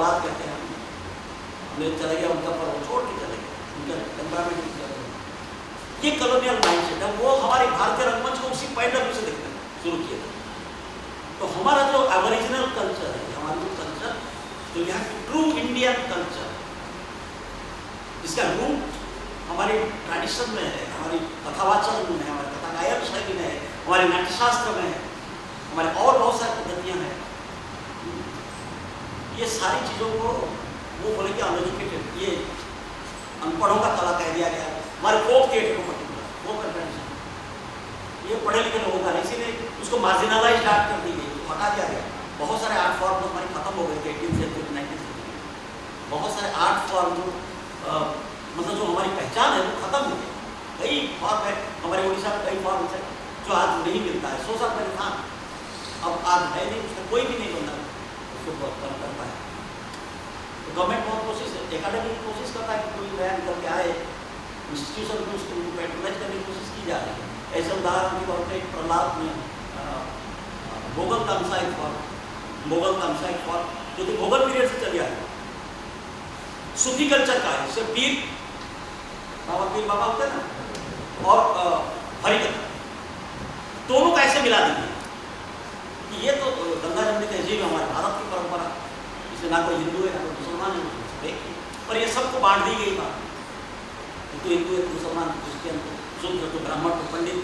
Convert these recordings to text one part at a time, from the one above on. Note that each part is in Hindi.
बात कहते हैं हमने चले गया, उनका पर्व छोड़ के चले गए, उनका एनवायरमेंट ये कॉलोनियल माइंडसेट है। वो हमारे भारतीय रंगमंच को उसी पॉइंट ऑफ व्यू से देखना शुरू किया था। तो हमारा जो एबोरिजिनल कल्चर है, हमारा जो कल्चर, तो यहाँ की ट्रू इंडियन कल्चर, इसका रूट हमारे ट्रेडिशन में है, हमारी कथावाचन में है, हमारे कथा गायन शैली में है, हमारे नाट्यशास्त्र में है, हमारे और बहुत सारी पद्धतियाँ हैं। ये सारी चीज़ों को वो बोले कि अनएजुकेटेड, ये अनपढ़ों का कला कह दिया गया। हमारे फोक थिएटर को पर्टिकुलर वो कंट्रेडिक्शन, ये पढ़े लिखे लोगों का, इसीलिए उसको मार्जिनलाइज आर्ट कर दी गई, हटा दिया गया। बहुत सारे आर्ट फॉर्म तो हमारी खत्म हो गए थे 18th सेंचुरी 19th सेंचुरी। बहुत सारे आर्ट फॉर्म जो मतलब जो हमारी पहचान है वो खत्म हो गई। कई फॉर्म है हमारे उड़ीसा में, कई फॉर्म है जो आज नहीं मिलता है। 100 साल पहले था, अब आज है नहीं, उसका कोई भी नहीं बंदा उसको बहुत कम करता है। तो गवर्नमेंट बहुत कोशिश, एकेडमिक कोशिश करता है कि कोई नया निकल के आए, इंस्टीट्यूशन में उसको पैट्रोनाइज करने की कोशिश की जा रही है। ऐसे उदाहरण के तौर पर प्रहलाद में मुगल तमसा एक फॉर्म जो कि मुगल पीरियड से चली आ रही है, सूफी कल्चर का है। इससे पीर बाबा होते हैं ना, और हरिकथा दोनों का ऐसे मिला दीजिए कि ये तो गंगा जमनी तहजीब है, हमारे भारत की परंपरा, इसमें ना कोई हिंदू है ना कोई मुसलमान है, पर ये सबको बांट दी गई बात। तो हिंदू है, मुसलमान, क्रिश्चियन, शूद्र, तो ब्राह्मण, तो पंडित,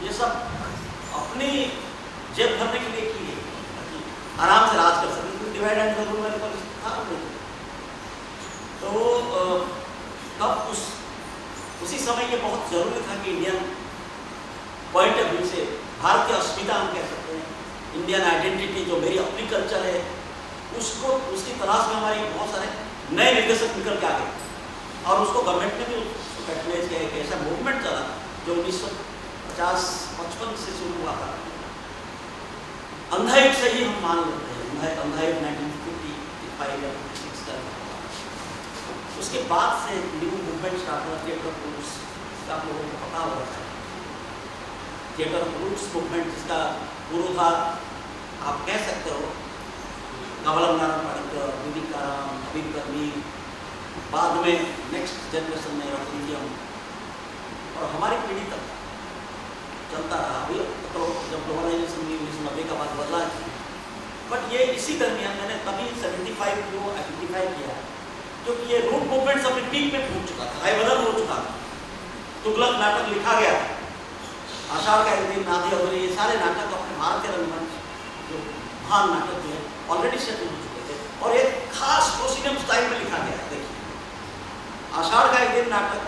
ये सब अपनी जेब भरने के लिए की गई, आराम से राज कर सके। डिवाइड एंड रूल वाली पॉलिसी था नहीं। तो तब उसी समय ये बहुत जरूरी था कि इंडियन पॉइंट ऑफ व्यू से भारतीय अस्मिता हम कह सकते हैं, इंडियन आइडेंटिटी जो मेरी अपनी कल्चर है, उसको उसकी तलाश में हमारे बहुत सारे नए निर्देशक निकल के आ गए। और उसको गवर्नमेंट ने भी उसको पैट्रोनाइज किया। एक ऐसा मूवमेंट चला जो 1950-55 से शुरू हुआ था। अंधा युग से ही हम मान लेते हैं, अंधा युग 1955 का। उसके बाद से न्यू मूवमेंट स्टार्ट हुआ, थिएटर ऑफ रूट्स, आप लोगों को पता होगा है। थिएटर ऑफ रूट्स मूवमेंट, जिसका पूर्वाधार आप कह सकते हो कमलम नारायण पाणिकर, विवेकाराम, हबीब कर्मी, बाद में नेक्स्ट जनरेशन में रघुविंदम, और हमारी पीढ़ी तक चलता रहा। अभी तो जब ग्लोबलाइजेशन हुई 1990 का बाद बदला है, बट ये इसी दरमियान मैंने तभी 75 को आइडेंटिफाई किया, क्योंकि ये रूट मूवमेंट्स अपने पीक में पहुंच चुका था, हाई बदल हो चुका था। तुगलक नाटक लिखा गया, आषाढ़ का एक दिन, नादी अवरी, ये सारे नाटक अपने भारतीय रंगमंच जो महान नाटक जो है ऑलरेडी सेटल हो चुके थे, और एक खास प्रोसीडियम स्टाइल में लिखा गया। देखिए आषाढ़ का एक दिन नाटक,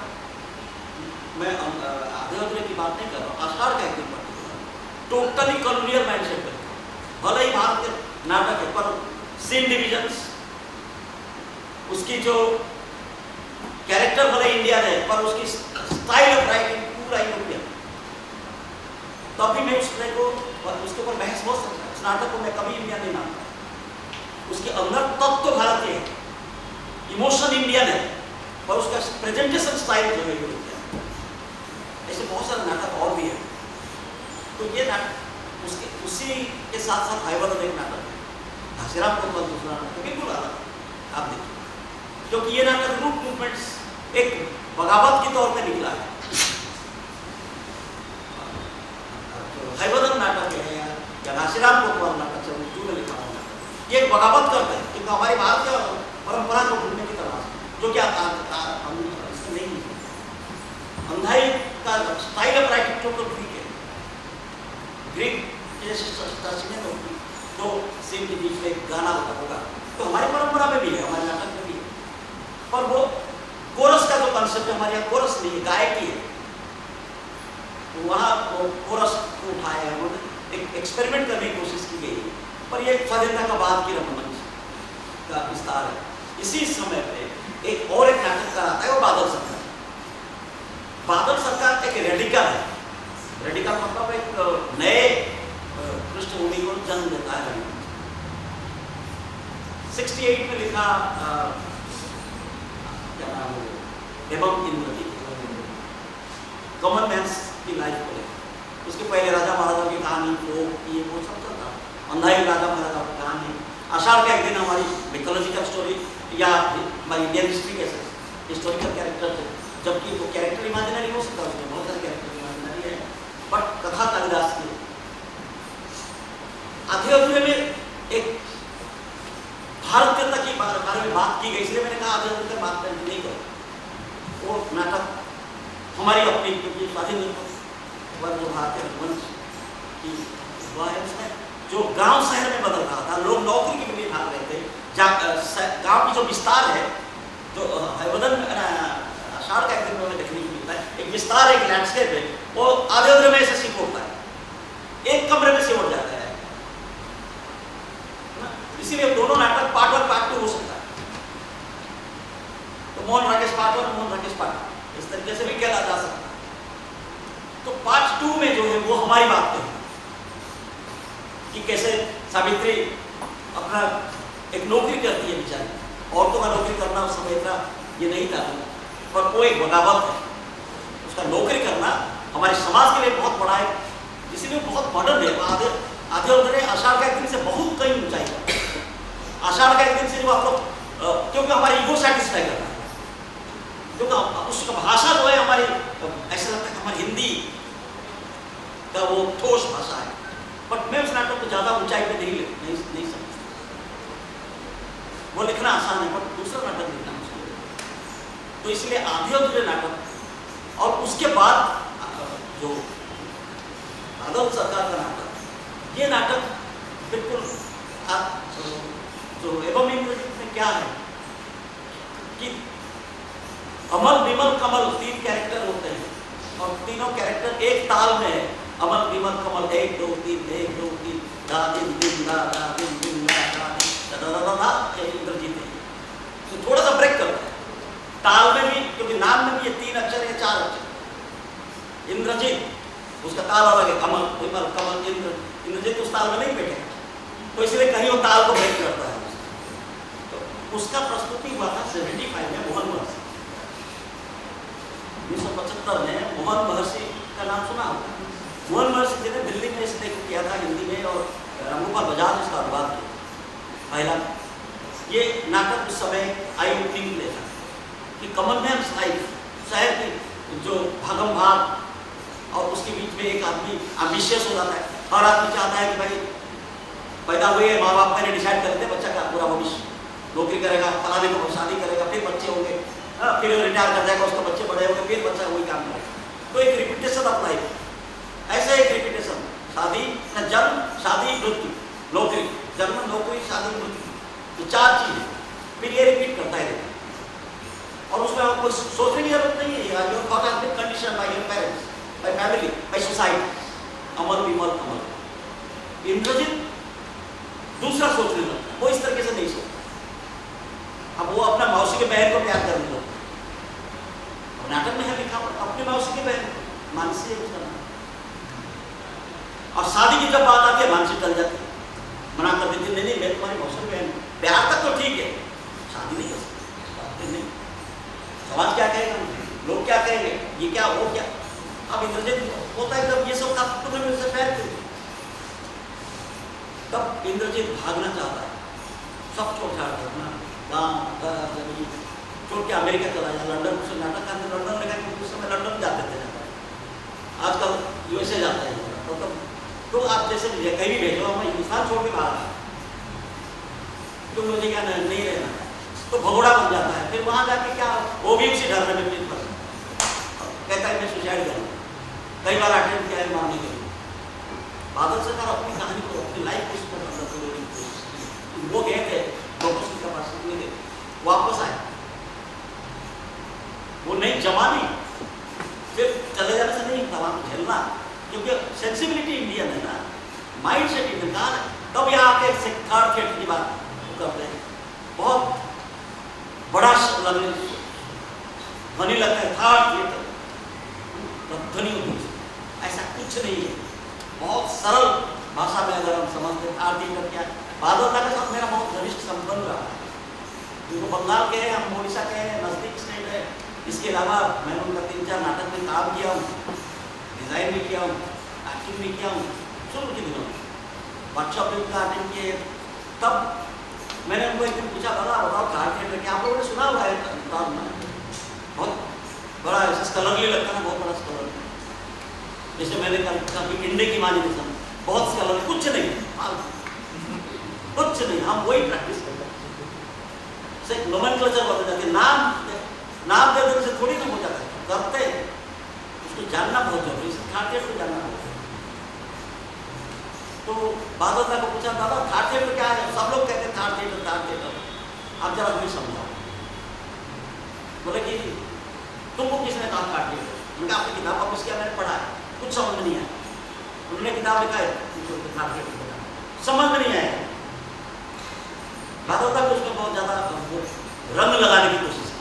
मैं आधे की बात नहीं कर रहा हूँ, आषाढ़ का एक दिन टोटली कॉलोनियल माइंडसेट है। भले ही भारतीय नाटक है, पर सीन डिविजन्स, उसकी जो कैरेक्टर भले इंडियन है, पर उसकी स्टाइल ऑफ राइटिंग पूरा यूरोपियन। तो अभी मैं उसके ऊपर बहस हो सकता है। उस नाटक को मैं कभी इंडिया नहीं मानता, उसके अंदर तत्व भारतीय है, इमोशन इंडियन है, पर उसका प्रेजेंटेशन स्टाइल जो है यूरोपियन। ऐसे बहुत सारे नाटक और भी है। तो ये नाटक उसके उसी के साथ साथ हाइवर एक नाटक है, घासीराम कोतवाल दूसरा नाटक बिल्कुल अलग। आप देखिए, क्योंकि ये नाटक रूट मूवमेंट्स एक बगावत के तौर पे निकला है। हाइवरन नाटक है या घासीराम कोतवाल नाटक है, उर्दू में लिखा हुआ नाटक, ये एक बगावत करते हैं, क्योंकि हमारी भारतीय परंपरा को भूलने की तरह, जो कि हम इसमें नहीं है। अंधाई का स्टाइल ऑफ राइटिंग तो ग्रीक है, ग्रीक तो सीन के बीच में एक गाना होगा, तो हमारी परंपरा में भी है, हमारे नाटक में भी है। पर वो कोरस का जो कंसेप्ट है, हमारे यहाँ कोरस नहीं है, गायकी है, तो वहाँ वो कोरस को उठाया, उन्होंने एक एक्सपेरिमेंट करने की कोशिश की गई है। पर ये स्वाधीनता का बाद की रंगमंच का विस्तार है। इसी समय पे एक और एक नाटक का आता है, वो बादल सरकार। बादल सरकार एक रेडिकल है, रेडिकल मतलब एक नए पृष्ठभूमि को जन्म देता है। 68 में लिखा क्या नाम है, एवं इंद्रजीत, कॉमन मैन्स की लाइफ को लेकर। उसके पहले राजा महाराजा की कहानी, ये वो सब चलता, अंधाई राजा महाराजा की कहानी, आषाढ़ का एक दिन हमारी मिथोलॉजिकल स्टोरी या हमारी इंडियन हिस्ट्री के हिस्टोरिकल कैरेक्टर है, जबकि वो कैरेक्टर इमेजिनरी हो सकता है, उसमें बहुत सारे कैरेक्टर इमेजिनरी है, बट कथा कालिदास की आधे अधूरे में एक भारतीयता की बारे में बात की गई, इसलिए मैंने कहा आधे अधूरे बात नहीं करो। वो नाटक हमारी अपनी, क्योंकि स्वाधीनता जो भारतीय रंगमंच की हुआ है उसमें जो गांव शहर में बदल रहा था, लोग नौकरी के लिए भाग रहे थे, गांव की जो विस्तार है, तो हरिवदन आषाढ़ का एक दिन में देखने को मिलता है, एक विस्तार, एक लैंडस्केप है, वो आधे अधूरे में ऐसे सिकुड़ता है, एक कमरे में सिकुड़ जाता है। इसीलिए दोनों नाटक पार्ट 1 पार्ट 2 हो सकता है। तो मोहन राकेश पार्ट 1, मोहन राकेश पार्ट 2 इस तरीके से भी खेला जा सकता है। तो पार्ट 2 में जो है वो हमारी बात करें कि कैसे सावित्री अपना एक नौकरी करती है बेचारी, औरतों का नौकरी करना उस समय इतना ये नहीं था, पर वो एक बगावत है, उसका नौकरी करना हमारे समाज के लिए बहुत बड़ा है, इसीलिए बहुत मॉडर्न है। आधे अधूरे आषाढ़ का एक दिन से बहुत कई ऊंचाई पर, आषाढ़ का एक दिन से जो आप लोग, क्योंकि हमारी ईगो सेटिस्फाई करना है, क्योंकि उसका भाषा जो है हमारी, ऐसा लगता है कि हमारी हिंदी का वो ठोस भाषा है, बट मैं उस नाटक को ज्यादा ऊंचाई पे नहीं समझता। वो लिखना आसान है, बट दूसरा नाटक लिखना मुश्किल है। तो इसलिए आधे अधूरे नाटक, और उसके बाद जो बादल सरकार का नाटक, ये नाटक बिल्कुल जो एवं इंद्रजीत में क्या है कि अमल विमल कमल 3 कैरेक्टर होते हैं, और तीनों कैरेक्टर एक ताल में है। अमल विमल कमल 1 2 3 1 2 3 दा दिन दिन दा दा दिन दिन दा दा दा दा दा, इंद्रजीत है। तो थोड़ा सा ब्रेक करता है ताल में भी, क्योंकि नाम में भी ये 3 अक्षर है, 4 अक्षर। इंद्रजीत उसका ताल अलग है, अमल विमल कमल इंद्रजीत उस ताल में नहीं बैठे, तो इसलिए कहीं वो ताल को ब्रेक करता है। तो उसका प्रस्तुति हुआ था 75 में मोहन महर्षि, 1975 में मोहन महर्षि का नाम सुना होगा। मोहन महर्षि जी ने दिल्ली में इसने किया था हिंदी में, और रामगोपाल बजाज ने इसका अनुवाद किया पहला। ये नाटक उस समय आई ओपनिंग प्ले था कि कॉमन मैन लाइफ, शहर की जो भागम भाग, और उसके बीच में एक आदमी एम्बिशियस हो जाता है, हर आदमी चाहता है कि भाई पैदा हुए माँ बाप मैंने डिसाइड कर दिया बच्चा का पूरा भविष्य, नौकरी करेगा, फलाने को शादी करेगा, फिर बच्चे होंगे, फिर रिटायर कर जाएगा, उसके बच्चे बड़े होंगे, फिर बच्चा वही काम करेगा। तो एक रिपीटेशन ऑफ लाइफ, ऐसा एक रिपीटेशन, शादी न जन्म, शादी मृत्यु, नौकरी, जन्म नौकरी शादी मृत्यु, तो 4 चीजें फिर ये रिपीट करता है। और उसमें आपको सोचने की जरूरत नहीं है, your thought has been conditioned by your parents, by family, by society. Amal Vimal Kamal. Indrajit दूसरा सोचने लगता है, वो इस तरीके से नहीं सोचता। अब वो अपना मौसी के बहन को प्यार करने लगता है, नाटक में है लिखा अपनी मौसी की बहन मानसी है उसका नाम, और शादी की जब बात आती है मानसी टल जाती है, मना कर देती, नहीं मैं तुम्हारी मौसी की बहन, प्यार तक तो ठीक है, शादी नहीं कर सकती, नहीं। समाज क्या कहेगा, लोग क्या कहेंगे, ये क्या वो क्या। अब इंद्रजीत होता है जब ये सब का तुमने मुझसे प्यार क्यों, तब इंद्रजीत भागना चाहता है, सब छोड़ छाड़ कर अपना गाँव जमीन छोड़ के अमेरिका चला जाए, लंदन से नाटक करते, लंदन लगा कि उस समय लंदन जाते थे, आजकल यूएसए जाते हैं। तो आप जैसे कहीं भी भेजो, हम हिंदुस्तान छोड़ के बाहर आए, तो मुझे क्या नहीं रहना, तो भगोड़ा बन जाता है। फिर वहाँ जाके क्या, वो भी उसी डर में कहता है मैं सुसाइड करूँगा, कई बार अटेम्प्ट किया है मारने के लिए। बादल सरकार अपनी कहानी को, अपनी लाइफ को उसको वो गए थे प्रोफेसर के पास, वापस आए, वो नहीं जमा नहीं, फिर चले जाने से नहीं था, वहाँ झेलना, क्योंकि सेंसिबिलिटी इंडियन है ना, माइंड सेट इंडियन का है। तब यहाँ आके 3rd थिएटर की बात करते हैं, बहुत बड़ा ध्वनि लगता है 3rd थिएटर, ध्वनि होती है, ऐसा कुछ नहीं है, बहुत सरल भाषा में अगर हम समझते 3rd थिएटर क्या। बादल का साथ मेरा बहुत घनिष्ठ संबंध रहा है, उनको बंगाल के हैं, हम उड़ीसा के हैं, नजदीक स्टेट है। इसके अलावा मैंने उनका 3-4 नाटक में काम किया हूँ, डिजाइन भी किया हूँ, एक्टिंग भी किया हूँ, शुरू के दिनों वर्कशॉप में उनका अटेंड किए। तब मैंने उनको एक दिन पूछा, दादा बताओ थाट थिएटर क्या आप लोगों ने सुना हुआ है? बहुत बड़ा ऐसा स्कॉलरली लगता है ना, बहुत बड़ा स्कॉलर। जैसे मैंने कहा कि इंडे की मानी नहीं समझ, बहुत स्कॉलर, कुछ नहीं, कुछ नहीं, हम वही प्रैक्टिस करते हैं। नोमेनक्लेचर बदल जाते हैं, नाम दे देने से थोड़ी ना हो जाता है, करते हैं, उसको जानना बहुत जरूरी है, थाट थिएटर को जानना बहुत जरूरी। तो बादल को पूछा, दादा थाट थिएटर क्या है? सब लोग कहते हैं थाट थिएटर, थाट थिएटर, आप जरा मुझे समझाओ। बोले कि तुमको किसने कहा थाट थिएटर? उनका आपने किताब वापस किया, मैंने पढ़ा है, कुछ समझ में नहीं आया। उन्होंने किताब लिखा है थाट थिएटर, समझ में नहीं आया। बादल को उसमें बहुत ज्यादा रंग लगाने की कोशिश की,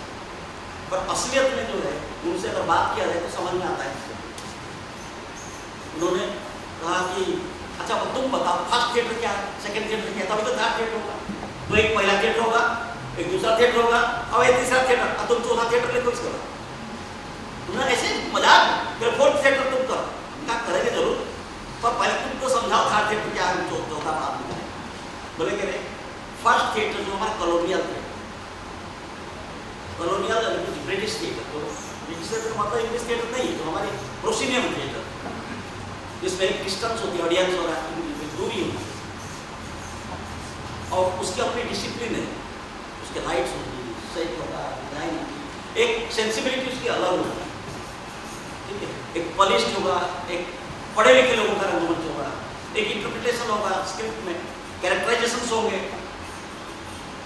पर असलियत में जो है उनसे अगर बात किया जाए तो समझ में आता है। उन्होंने कहा कि अच्छा तुम बताओ फर्स्ट थिएटर क्या है, सेकंड थिएटर क्या है? तभी तो थर्ड थिएटर होगा। तो एक पहला थिएटर होगा, एक दूसरा थिएटर होगा, अब एक तीसरा थिएटर, अब तुम चौथा थिएटर लिखो इसके बाद। उन्होंने ऐसे मजाक, फिर फोर्थ थिएटर तुम करो, उनका करेंगे जरूर, पर पहले तुम तो समझाओ थर्ड थिएटर क्या है, चौथा बात में। बोले कि नहीं, फर्स्ट थिएटर जो हमारा colonial theatre, colonial British theatre, तो ब्रिटिश थिएटर मतलब इंग्लिश थिएटर नहीं, तो हमारी प्रोसीनियम थिएटर, जिसमें एक डिस्टेंस होती है, ऑडियंस हो रहा है, दूरी होती है, और उसकी अपनी डिसिप्लिन है, उसके लाइट्स होती है, सेट होगा, डिजाइन होती है, एक सेंसिबिलिटी उसकी अलग होगी, ठीक है, एक पॉलिश्ड होगा, एक पढ़े लिखे लोगों का रंगमंच होगा, एक इंटरप्रिटेशन होगा, स्क्रिप्ट में कैरेक्टराइजेशंस होंगे।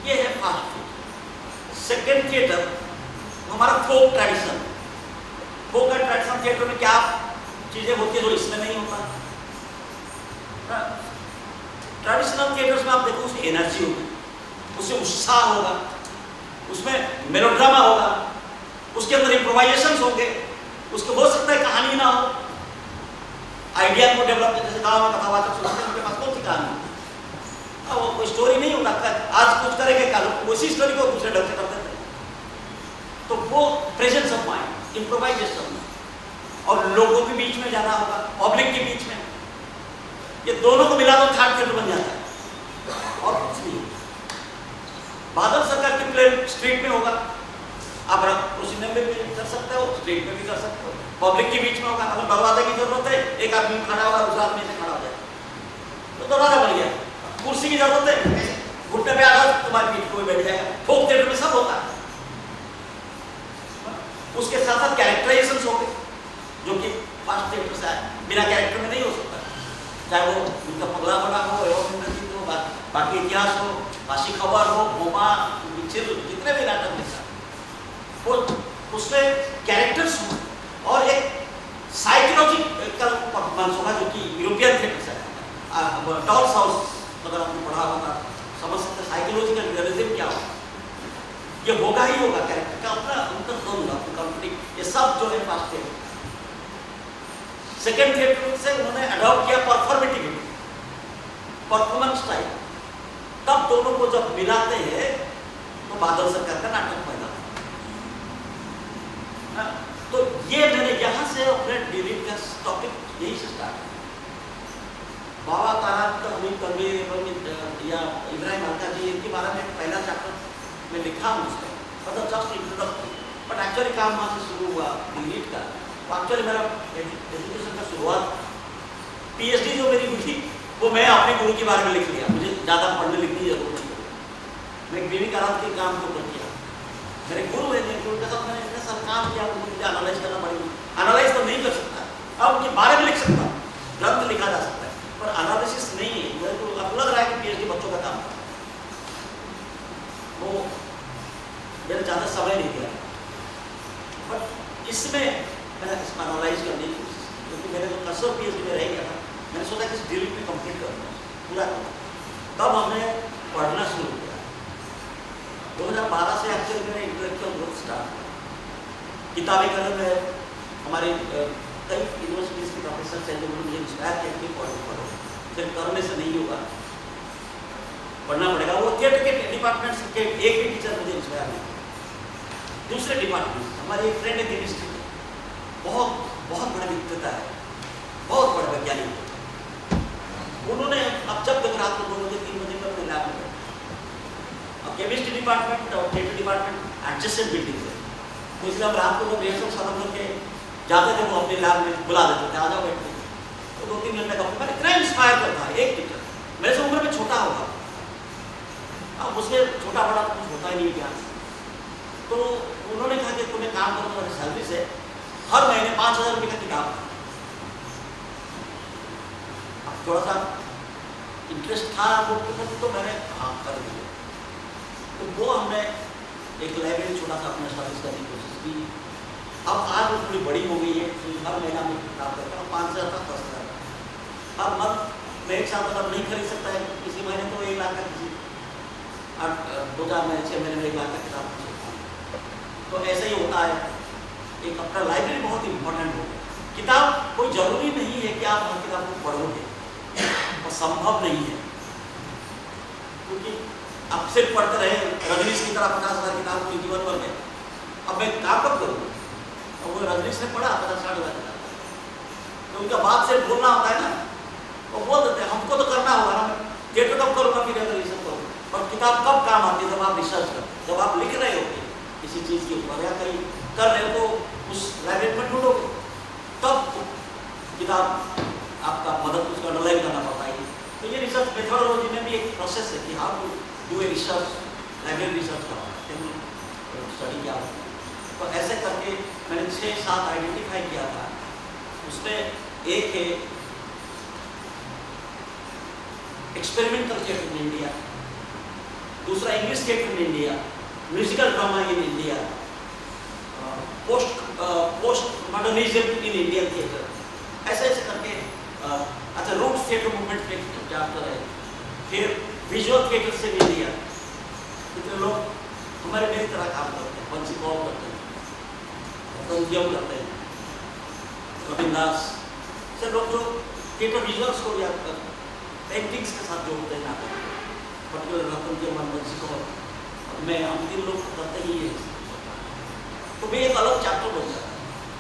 ये है फर्स्ट थिएटर। सेकेंड थिएटर हमारा folk tradition. Folk and tradition theatre में क्या चीजें होती है जो इसमें नहीं होता? ट्रेडिशनल थिएटर्स में आप देखो उसकी एनर्जी होगी, उससे उत्साह होगा, उसमें मेलोड्रामा होगा, उसके अंदर इम्प्रोवाइजेशंस होंगे, उसके हो सकता है कहानी ना हो, आइडिया को डेवलप करने से गाँव में कथावाचक सोचते हैं उनके पास कौन सी कहानी, वो कोई स्टोरी नहीं होता, आज कुछ करेंगे कल उसी स्टोरी को दूसरे ढंग से कर देते हैं। तो वो प्रेजेंस ऑफ माइंड, इम्प्रोवाइजेशन, और लोगों के बीच में जाना होगा, पब्लिक के बीच में, ये दोनों को मिला तो थर्ड थिएटर बन जाता है, और कुछ नहीं। बादल सरकार की प्ले स्ट्रीट में होगा, आप सिनेमा में भी कर सकते हो, स्ट्रीट में भी कर सकते हो, पब्लिक के बीच में होगा। अगर दरवाजे की जरूरत है, एक आदमी खड़ा होगा, दूसरा आदमी से खड़ा हो जाए तो दरवाजा बन गया। कुर्सी की जरूरत है, घुटने पे आधा तुम्हारी पीठ को बैठ जाएगा। फोक थिएटर में सब होता है। उसके साथ साथ कैरेक्टराइजेशंस होंगे जो कि फास्ट थिएटर से आए, बिना कैरेक्टर में नहीं हो सकता, चाहे वो उनका पगला बना हो, एवं इंद्रजीत हो, बाकी इतिहास हो, बासी खबर हो, भोमा, जितने भी नाटक में वो उसमें कैरेक्टर्स हो और एक साइकोलॉजिकल परफॉर्मेंस होगा जो कि यूरोपियन थिएटर से है। टॉल्स हाउस अगर आपने पढ़ा होगा समझ सकते साइकोलॉजिकल रियलिज्म क्या होगा, ये होगा ही होगा, कैरेक्टर का अपना अंतर्द्वंद होगा, कॉन्फ्लिक्ट, ये सब जो है फास्ट थिएटर। सेकेंड थिएटर से उन्होंने अडॉप्ट किया परफॉर्मेटिव, परफॉर्मेंस टाइप, तब दोनों को जब मिलाते हैं तो बादल सरकार का नाटक पैदा होता। तो ये मैंने यहाँ से अपने डिलीट का टॉपिक यही से स्टार्ट, बाबा तारा अमीर तनवीर या इब्राहिम हल्का जी इनके बारे में पहला चैप्टर में लिखा हूँ उसका, मतलब जस्ट इंट्रोडक्शन, बट एक्चुअली काम वहाँ से शुरू हुआ डिलीट का। तो एक्चुअली मेरा एजुकेशन का शुरुआत, पीएचडी जो मेरी हुई थी वो मैं अपने गुरु के बारे में लिख लिया, मुझे ज़्यादा पढ़ने लिखने की जरूरत नहीं पड़ी। मैं बीवी करात के काम को कर किया, मेरे गुरु है, गुरु के साथ मैंने इतने सारा काम किया, मुझे एनालाइज करना पड़ेगा। एनालाइज तो नहीं कर सकता, अब उनके बारे में लिख सकता हूँ, ग्रंथ लिखा जा सकता है, पर एनालिसिस नहीं है। मुझे तो अब लग रहा है कि पीएचडी बच्चों का काम था, वो मैंने ज़्यादा समय नहीं दिया, बट इसमें मैंने इसको एनालाइज करने की कोशिश की, क्योंकि मेरे जो कसर पीएचडी में रह गया था, मैंने सोचा कि इस डिलीट में कंप्लीट करना पूरा करना। तब हमने पढ़ना शुरू किया। 2012 से एक्चुअली मैंने इंटेलेक्चुअल ग्रोथ स्टार्ट किया। किताबें कलम है, हमारे कई यूनिवर्सिटीज़ के प्रोफेसर हैं जो मुझे इंस्पायर किया कि पढ़ो, सिर्फ करने से नहीं होगा, पढ़ना पड़ेगा। वो थिएटर के डिपार्टमेंट्स के एक भी टीचर मुझे इंस्पायर नहीं, दूसरे डिपार्टमेंट, हमारी एक फ्रेंड है केमिस्ट्री, बहुत बहुत बड़ा विक्रेता है, बहुत बड़ा वैज्ञानिक। उन्होंने अब जब तक रात को 2 बजे 3 बजे पर लैब में अब केमिस्ट्री डिपार्टमेंट और थिएटर डिपार्टमेंट एडजस्टेड बिल्डिंग है, तो इसलिए हम रात को जब रिहर्सल खत्म करके जाते थे, वो अपने लैब में बुला देते थे, आ जाओ बैठते, तो 2-3 घंटे का मैंने इतना इंस्पायर करता है एक टीचर, मेरे से उम्र में छोटा होगा, अब उसमें छोटा बड़ा तो कुछ होता ही नहीं ज्ञान। तो उन्होंने कहा कि तुम्हें काम करो, तुम्हारी सैलरी से हर महीने 5,000 रुपये का किताब। अब थोड़ा सा इंटरेस्ट था तो मैंने हाँ कर दिया। तो वो हमने एक लाइब्रेरी छोटा सा अपना सर्विस करने की कोशिश की। अब आज वो थोड़ी बड़ी हो गई है, तो हर महीना में किताब करता हूँ, 5,000 का 10,000 हर मंथ में एक साथ अगर नहीं खरीद सकता है, किसी महीने तो 1 लाख का, किसी 2-4 महीने 6 महीने में 1 लाख का किताब खरीद सकता हूँ। तो ऐसा ही होता है, एक अपना लाइब्रेरी बहुत इंपॉर्टेंट हो गया। किताब कोई जरूरी नहीं है कि आप हर किताब को पढ़ोगे, और संभव नहीं है, क्योंकि आप सिर्फ पढ़ते रहे रजनीश की तरह 50,000 किताब पूरी जीवन भर में, अब मैं काम कब करूँ? और वो रजनीश ने पढ़ा 50-60 हज़ार किताब, तो उनका बात से बोलना होता है ना, वो बोल देते हैं हमको तो करना होगा ना, थिएटर कब करूँगा फिर अगर ये सब करूँ, और किताब कब काम आती है? जब आप रिसर्च करते, जब आप लिख रहे होते किसी चीज़ के ऊपर या कहीं कर रहे हो, तो उस लाइब्रेरी में ढूंढोगे, तब किताब आपका मदद उसको अंडरलाइन करना पड़ता है। तो ये रिसर्च मेथोडोलॉजी में भी एक प्रोसेस है कि how to do a research, library research करवाते हैं, स्टडी क्या होता है। तो ऐसे करके मैंने 6-7 आइडेंटिफाई किया था। उसमें एक है एक्सपेरिमेंटल थिएटर इन इंडिया, दूसरा English theatre in India, musical drama in India, post modernism in Indian theatre, ऐसे ऐसे करके अच्छा रूट्स थिएटर मूवमेंट के चैप्टर है। फिर विजुअल थिएटर से इंडिया, कितने लोग हमारे मेरी तरह काम करते हैं, बंसी कौल करते हैं, संजीव करते हैं, रविंदास से लोग जो थिएटर विजुअल्स को याद करते हैं, पेंटिंग्स के साथ जोड़ते हैं नाटक, पर्टिकुलर रतन के मन बंसी कौल, मैं हम 3 लोग करते ही है, तो भी एक अलग चैप्टर बन जाता है।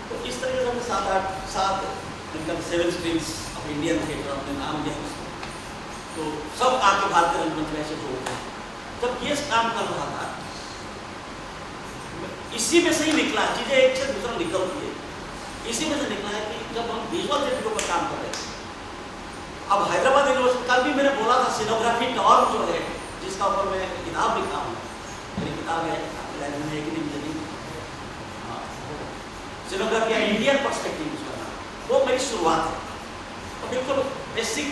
तो इस तरीके से हमने 7 7 स्ट्रीम्स ऑफ इंडियन थिएटर अपने नाम दिया उसको, तो सब आके भारतीय रंगमंच में ऐसे जोड़ते हैं। जब ये काम कर रहा था, इसी में से ही निकला, चीजें एक से दूसरा निकलती है, इसी में से निकला है कि जब हम विजुअल थिएटर पर काम कर रहे थे, अब हैदराबाद यूनिवर्सिटी, कल भी मैंने बोला था सिनोग्राफी टॉर्म जो है, जिसका ऊपर मैं किताब लिखा हूँ, मेरी किताब है लाइब्रेरी में, एक दिन सिनोग्राफी इंडियन पर्सपेक्टिव उसका नाम, वो मेरी शुरुआत है। तो बिल्कुल बेसिक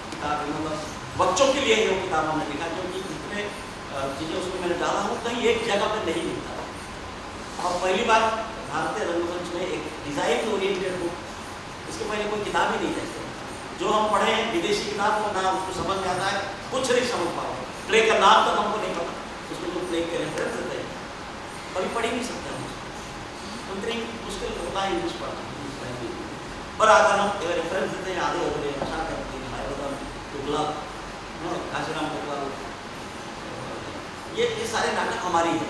किताब, मतलब बच्चों के लिए वो किताब हमने लिखा, क्योंकि इतने चीज़ें उसमें मैंने डाला हूँ, कहीं एक जगह पर नहीं मिलता। और पहली बार भारतीय रंगमंच में एक डिज़ाइन ओरिएंटेड बुक, इसके पहले कोई किताब ही नहीं है। जो हम पढ़े हैं विदेशी किताब को ना उसको समझ में आता है, कुछ नहीं समझ पाओ, प्ले का नाम तक हमको नहीं पता, उसमें जो प्ले के रेफरेंस देते हैं कभी पढ़ ही नहीं सकते हम, उतनी मुश्किल होता है इंग्लिश पढ़ना, पर अगर हम रेफरेंस देते हैं, आधे होते हैं, अच्छा करते हैं, हमारे टुकला काशीराम टुकला, ये सारे नाटक हमारी है।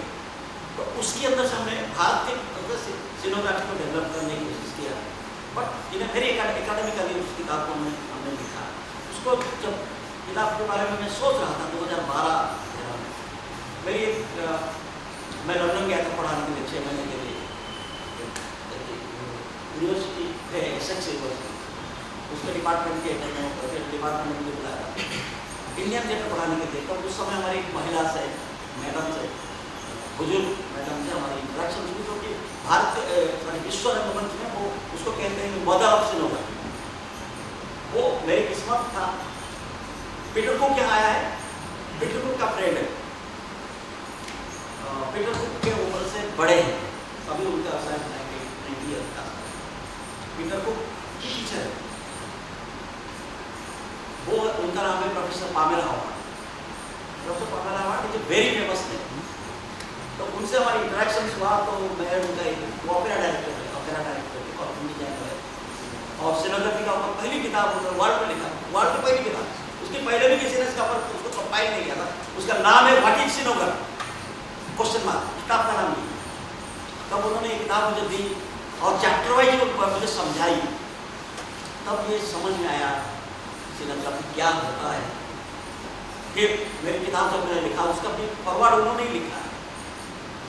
तो उसके अंदर से हमने भारतीय सिनोग्राफी को डेवलप करने की कोशिश किया, बट इन वेरी एकेडमिकली उस किताब को हमने लिखा। उसको जब किताब के बारे में मैं सोच रहा था 2012 में, मेरी मैं लंदन गया था पढ़ाने के लिए 6 महीने के लिए, यूनिवर्सिटी है एसेक्स यूनिवर्सिटी, उसके डिपार्टमेंट के डिपार्टमेंट में बुलाया इंडियन थिएटर पढ़ाने के लिए। तब उस समय हमारी एक महिला से, मैडम से, बुजुर्ग मैडम से हमारी इंटरेक्शन हुई, जो कि भारत विश्व रंगमंच में वो उसको कहते हैं मदर ऑफ सिनोग्राफी। वो मेरी किस्मत था, पीटर कुक क्या आया है, पीटर कुक का फ्रेंड है, पीटर कुक के उम्र से बड़े हैं, अभी उनका शायद 90 ईयर का, पीटर कुक की टीचर है, वो उनका नाम है professor Pamela Howard. Professor Pamela Howard जो वेरी फेमस थे, तो उनसे हमारी इंटरेक्शन हुआ। तो मैं उनका एक ऑपेरा डायरेक्टर है, ऑपेरा डायरेक्टर है और डिजाइनर है, और सिनोग्राफी का ऊपर पहली किताब वर्ल्ड में लिखा, वर्ल्ड की पहली किताब, उसके पहले भी किसी ने इसका पर उसको कंपाइल नहीं किया था, उसका नाम है व्हाट इज सिनोग्राफी क्वेश्चन मार्क, किताब का नाम नहीं। तब उन्होंने ये किताब मुझे दी और चैप्टर वाइज मुझे समझाई, तब ये समझ में आया सिनोग्राफी क्या होता है। फिर मेरी किताब जब मैंने लिखा उसका भी फॉरवर्ड उन्होंने ही लिखा है,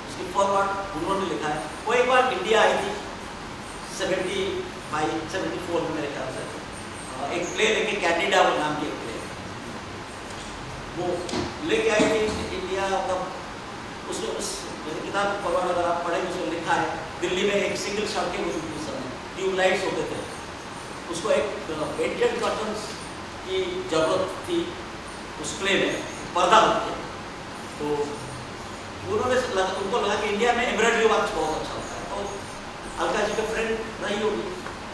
उसकी फॉरवर्ड उन्होंने लिखा है। वो एक बार इंडिया आई थी 74 में मेरे ख्याल से, एक प्ले लेके कैंडिडा वो नाम की एक प्ले वो लेके आई थी इंडिया। तब उसमें उस मेरी किताब की फॉरवर्ड अगर आप पढ़ेंगे उसमें लिखा है दिल्ली में एक सिंगल सड़कें होती थी उस समय, ट्यूबलाइट्स होते थे, उसको एक पेंटेड कर्टन्स की जरूरत थी उस प्ले में, पर्दा होते तो उनको लगा कि इंडिया में एम्ब्रॉयडरी वर्क बहुत अच्छा होता है। तो अलका जी के फ्रेंड रही होगी,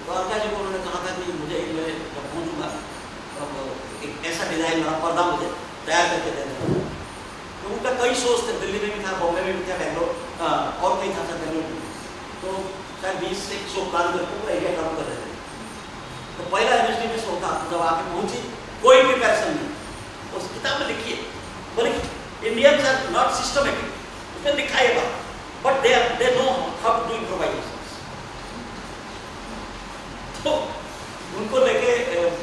तो अलका जी को उन्होंने कहा था कि मुझे मैं जब पहुँचूँगा तब एक ऐसा डिज़ाइन वाला पर्दा मुझे तैयार करके दे देना। तो उनका कई शोज थे, दिल्ली में भी था, बॉम्बे में भी था, बेंगलोर और कहीं था सर बेंगलोर में, तो शायद 20 से 100 प्लान करके पूरा एरिया कवर कर रहे थे। तो पहला यूनिवर्सिटी में शो था, जब आके पहुंची कोई प्रिपरेशन नहीं, तो उस किताब में लिखी है बोले इंडियंस आर नॉट सिस्टमेटिक, उसमें लिखा है बात, but they know how to improvise. तो उनको लेके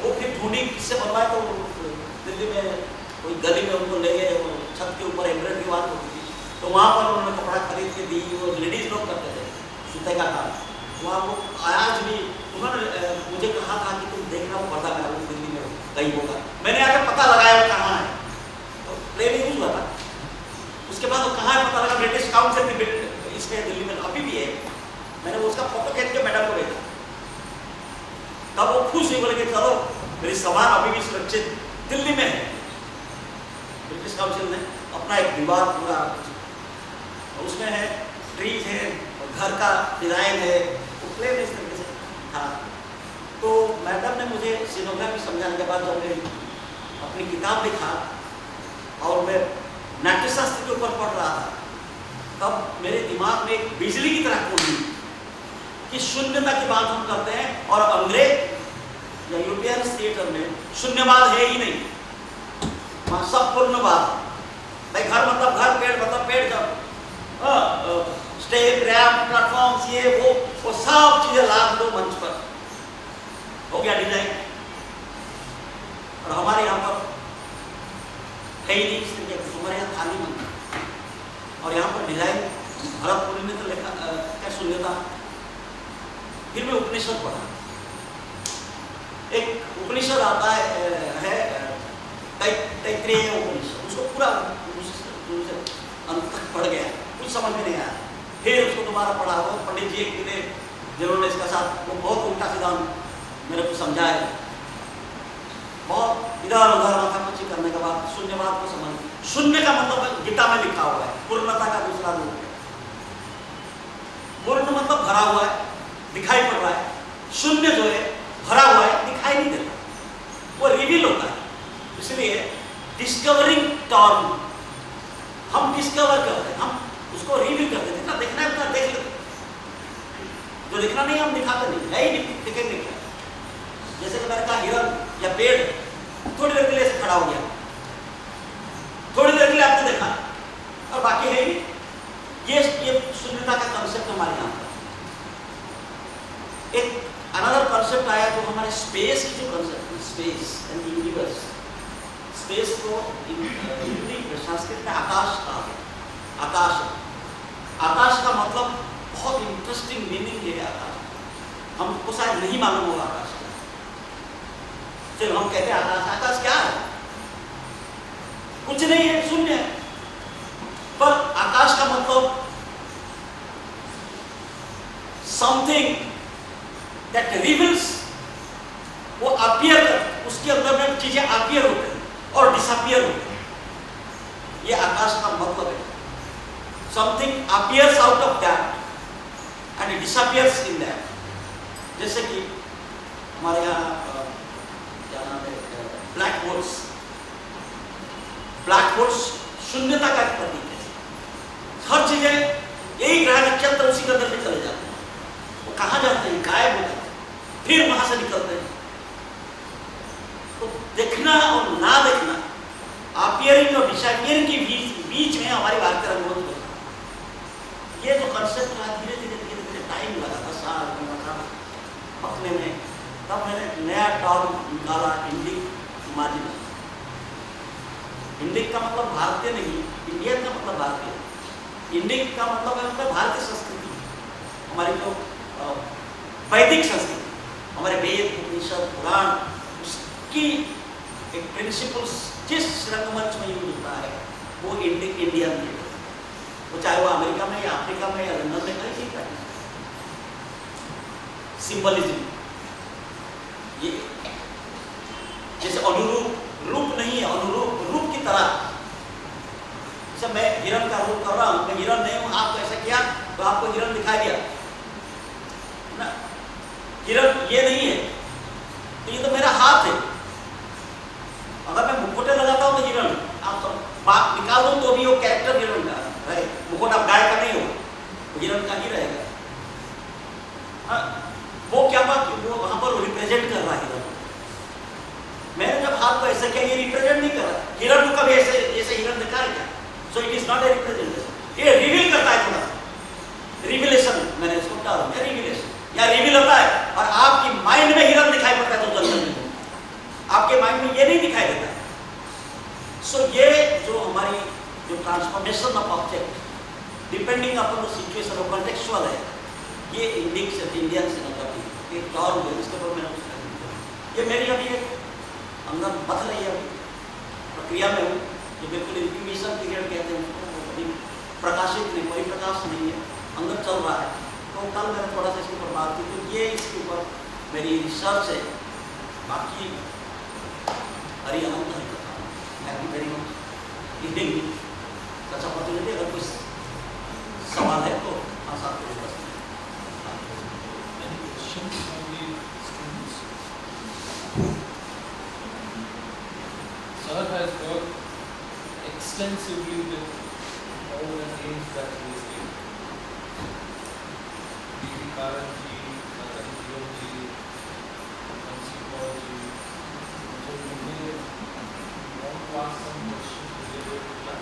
वो फिर ढूंढी किससे बनवाए, तो दिल्ली में कोई गली में उनको ले गए, छत के ऊपर एम्ब्रॉयडरी वर्क होती थी, तो वहाँ पर उन्होंने कपड़ा खरीद के दी, वो लेडीज लोग करते थे सूते का काम, वहाँ वो आज भी उन्होंने मुझे कहा था कि तुम देखना वो पर्दा मेरा वो दिल्ली में कहीं होगा, मैंने आकर पता लगाया वो कहाँ है, तो प्लेन यूज हुआ था। उसके बाद वो कहाँ है पता लगा, ब्रिटिश काउंसिल की इसमें दिल्ली में अभी भी है, मैंने उसका फोटो खींच के मैडम को भेजा, तब वो खुश हुई, बोले कि चलो मेरी सामान अभी भी सुरक्षित दिल्ली में है। ब्रिटिश काउंसिल ने अपना एक दीवार पूरा उसमें है, ट्रीज है, घर का डिजाइन है, वो प्लेन इस तरीके से था। तो मैडम ने मुझे सिनोग्राफी समझाने के बाद जब मैं अपनी किताब लिखा और मैं नाट्यशास्त्र के ऊपर पढ़ रहा था, तब मेरे दिमाग में एक बिजली की तरह खोली कि शून्यता की बात हम करते हैं, और अंग्रेज या यूरोपियन थिएटर में शून्यवाद है ही नहीं, वहाँ सब पूर्णवाद। भाई घर मतलब घर, पेड़ मतलब पेड़, जब स्टेज रैम्प प्लेटफॉर्म्स ये वो सब चीजें लाद दो मंच पर, हो गया डिजाइन। और हमारे यहाँ पर है ही नहीं इस तरीके का, हमारे यहाँ खाली मंच, और यहाँ पर डिजाइन भरतपुरी ने तो लिखा क्या शून्यता। फिर मैं उपनिषद पढ़ा, एक उपनिषद आता है तैत्तिरीय उपनिषद, उसको पूरा अंत तक पढ़ गया, कुछ समझ में नहीं आया, फिर उसको दोबारा पढ़ा। वो पंडित जी एक थे जिन्होंने इसका साथ वो बहुत उल्टा सीधा मेरे को समझाया, बहुत इधर उधर माथापच्ची करने के बाद शून्यवाद को समझ, शून्य का मतलब गीता में लिखा हुआ है पूर्णता का दूसरा रूप है। पूर्ण मतलब भरा हुआ है, दिखाई पड़ रहा है, शून्य जो है भरा हुआ है, दिखाई नहीं देता, वो रिवील होता है। इसलिए डिस्कवरिंग टर्म, हम डिस्कवर करते हैं, हम उसको रिवील करते हैं, जितना देखना है उतना देख लेते, जो दिखना नहीं हम दिखाते नहीं, है ही दिखेंगे क्या। जैसे कि मैंने कहा हिरन या पेड़ थोड़ी देर के लिए ऐसे खड़ा हो गया, थोड़ी देर के लिए आपने देखा और बाकी है ही। ये शून्यता का कंसेप्ट हमारे यहाँ पर एक अनदर कंसेप्ट आया, तो हमारे स्पेस की जो कंसेप्ट है, स्पेस एंड यूनिवर्स, स्पेस को हिंदी संस्कृत में आकाश कहा है। आकाश, आकाश का मतलब बहुत इंटरेस्टिंग मीनिंग है आकाश, हमको शायद नहीं मालूम होगा आकाश क्या। चलो हम कहते हैं आकाश, आकाश क्या है? कुछ नहीं है, शून्य है। पर आकाश का मतलब समथिंग दैट रिवील्स, वो अपीयर कर, उसके अंदर में चीजें अपीयर होते हैं और डिसअपीयर होते हैं, ये आकाश का मतलब है। Something appears out of that and disappears in that. जैसे कि हमारे यहाँ क्या नाम है, ब्लैक होल्स, ब्लैक होल्स शून्यता का एक प्रतीक है। हर चीजें, यही ग्रह नक्षत्र उसी के अंदर में चले जाते हैं, वो कहाँ जाते हैं, गायब हो जाते हैं, फिर वहां से निकलते हैं। तो देखना और ना देखना, अपीयरिंग और डिसअपीयरिंग के बीच में हमारी भारतीय रंगमंच होता है। ये जो कंसेप्ट है धीरे धीरे धीरे धीरे टाइम लगा, 10 साल पकने में, तब मैंने नया टर्म निकाला, इंडिक इमेजिनेशन। भारतीय नहीं, इंडियन का मतलब भारतीय, इंडियन का मतलब है भारतीय संस्कृति, हमारी जो वैदिक संस्कृति, हमारे वेद उपनिषद पुराण, उसकी एक प्रिंसिपल्स जिस रंगमंच में यूज होता है वो इंडियन है, वो चाहे वो अमेरिका में या अफ्रीका में या लंदन में कहीं भी है। सिंबलिज्म ये जैसे अनुरूप रूप नहीं है, अनुरूप रूप की तरह, जैसे मैं हिरण का रूप कर रहा हूं, मैं हिरण नहीं हूं, आपको ऐसा किया तो आपको हिरण दिखाई दिया ना, हिरण ये नहीं है, तो ये तो मेरा हाथ है। अगर मैं मुखोटे लगाता हूं तो हिरण, आप तो बात निकाल दो तो भी वो कैरेक्टर हिरण का है, मुखोटा गाय का नहीं होगा, वो हिरण का ही रहेगा। वो क्या बात, वो वहां पर रिप्रेजेंट कर रहा है हिरण। मैंने जब हाथ को ऐसा किया, ये रिप्रेजेंट नहीं कर रहा, हिरण को कभी ऐसे ऐसे हिरण दिखा है क्या? So it is not a representation, ये रिवील करता है थोड़ा सा, रिविलेशन मैंने इसको डाला, रिविलेशन या रिवील होता है, और आपकी माइंड में हिरण दिखाई पड़ता है तो जंगल में, आपके माइंड में ये नहीं दिखाई देता। सो ये जो हमारी जो transformation of object depending upon the situation और कॉन्टेक्चुअल है, ये इंडियन से मतलब एक और इसके ऊपर मैंने ये मेरी अभी एक अंदर बच रही है, अभी प्रक्रिया में हूँ, जो बिल्कुल इंक्यूबेशन पीरियड कहते हैं उसको, अभी प्रकाशित नहीं, कोई प्रकाश नहीं है, अंदर चल रहा है। तो कल मैंने थोड़ा सा इसके ऊपर बात की, तो ये इसके ऊपर मेरी रिसर्च है। बाकी हरी अनंत हरी कथा, thank you very much giving such opportunity. अगर कुछ सवाल है तो आसान से बस। Sir has worked extensively with all the names that he has given. B.B. Karanji, Karanji, Nancy Kaurji. So you may want to ask some questions related to that.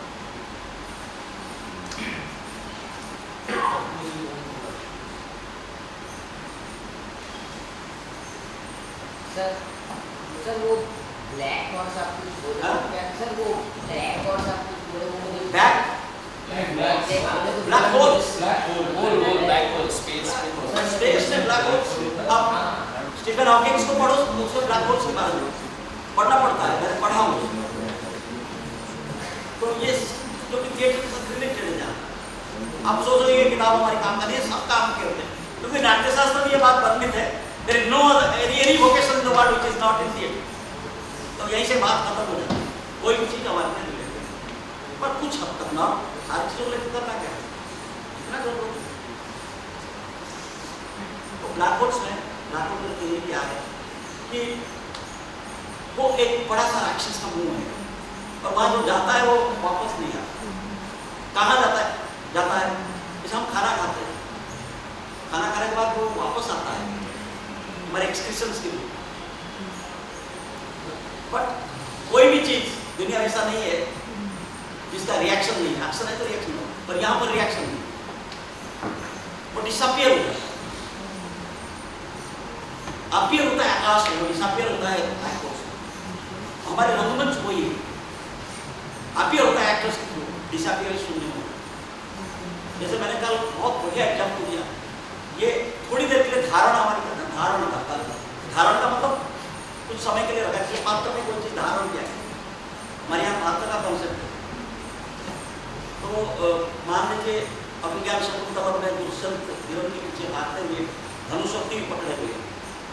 What was your own production? Sir वो ब्लैक और सब कुछ बोला क्या सर, वो ब्लैक और सब कुछ बोले वो मुझे black holes, black hole space में ब्लैक होल्स, अब स्टीफन हॉकिंग्स को पढ़ो, उसको ब्लैक होल्स के बारे में पढ़ना पड़ता है, मैंने पढ़ा हूँ। तो ये जो कि थिएटर के साथ रिलेटेड है, जहाँ आप सोचो ये किताब हमारी काम का नहीं है, सब काम के होते हैं, क्योंकि नाट्यशास्त्र में ये बात वर्णित है, there is no other any vocation in the world which is not in theatre। तो यहीं से बात खत्म हो जाती है, कोई भी चीज हमारे में रिलेटेड, पर कुछ हद तक ना सारी चीजों को करना क्या है, इतना जरूर। तो ब्लैक होल्स में ब्लैक होल का थियरी क्या है कि वो एक बड़ा सा राक्षस का मुंह है, और वहां जो जाता है वो वापस नहीं आता। कहाँ जाता है जैसे हम खाना खाते हैं, खाना खाने के बाद वो वापस आता है हमारे एक्सक्रीशंस के लिए, बट कोई भी चीज दुनिया में ऐसा नहीं है जिसका रिएक्शन नहीं है, एक्शन है तो रिएक्शन हो, पर यहाँ पर रिएक्शन नहीं, वो डिसअपियर होता है, अपीयर होता है आकाश में, वो डिसअपियर होता है ब्लैक होल्स में। हमारे रंगमंच वही है, अपीयर होता है एक्टर्स के थ्रू, डिसअपियर शून्य में। जैसे मैंने कल बहुत बढ़िया एग्जाम्पल दिया, ये थोड़ी देर के लिए धारण हमारी करना, धारण का मतलब कुछ समय के लिए रखा है, पात्र में कोई चीज धारण किया है, हमारे यहाँ पात्र का कॉन्सेप्ट है। तो मान लीजिए अभिज्ञान शकुंतला में दुष्यंत हिरण के पीछे भागते हुए धनुषोक्ति पकड़े हुए,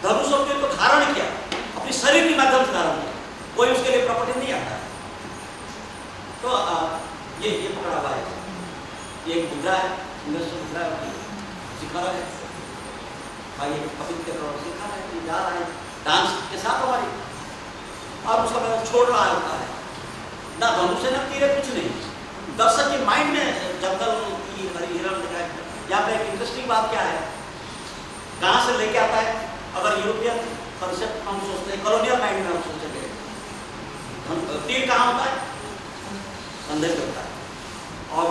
धनुषोक्ति को धारण किया, अपने शरीर के माध्यम से धारण किया, कोई उसके लिए प्रॉपर्टी नहीं आता। तो ये पकड़ा हुआ है, ये एक मुद्रा है, सुंदर से मुद्रा है, सिखा रहा है भाई, कपिल के तरफ सिखा रहा है, जा रहा है डांस के साथ हमारी, और उसका मैं छोड़ रहा होता है ना, धनुष से ना तीर कुछ नहीं, दर्शक के माइंड में जंगल की हरी हिरण दिखाई। यहाँ पे एक इंटरेस्टिंग बात क्या है, कहाँ से लेके आता है, अगर यूरोपियन कंसेप्ट हम सोचते हैं, कॉलोनियल माइंड में हम सोचेंगे, तीर कहाँ होता है, कंधे पे होता है, और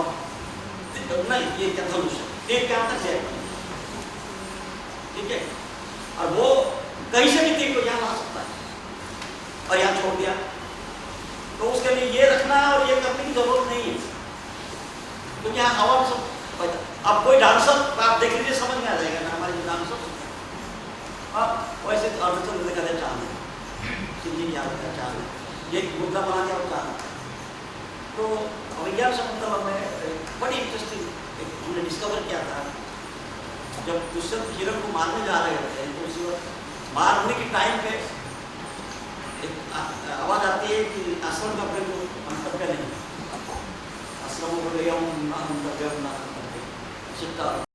नहीं ये क्या धनुष है, तीर क्या होता है, ठीक है, और वो कहीं से भी तीर को यहाँ ला सकता है, और यहाँ छोड़ दिया, तो उसके लिए ये रखना और ये करने की जरूरत नहीं है, तो यहाँ हवा में सब अब कोई डांसर आप देख लीजिए समझ में आ जाएगा ना, हमारे जो डांसर वैसे अर्धचंद्र देखा था चांद सिंधी की याद का चांद, ये मुद्दा बना के और चांद। तो विज्ञान से मतलब हमें बड़ी इंटरेस्टिंग हमने डिस्कवर किया था, जब दुष्यंत किरण को मारने जा रहे होते हैं तो उसी वक्त मारने के टाइम पे एक आवाज आती है कि आश्रम का अपने को मंतव्य नहीं, आश्रमों को ले आऊँ ना मंतव्य ना करके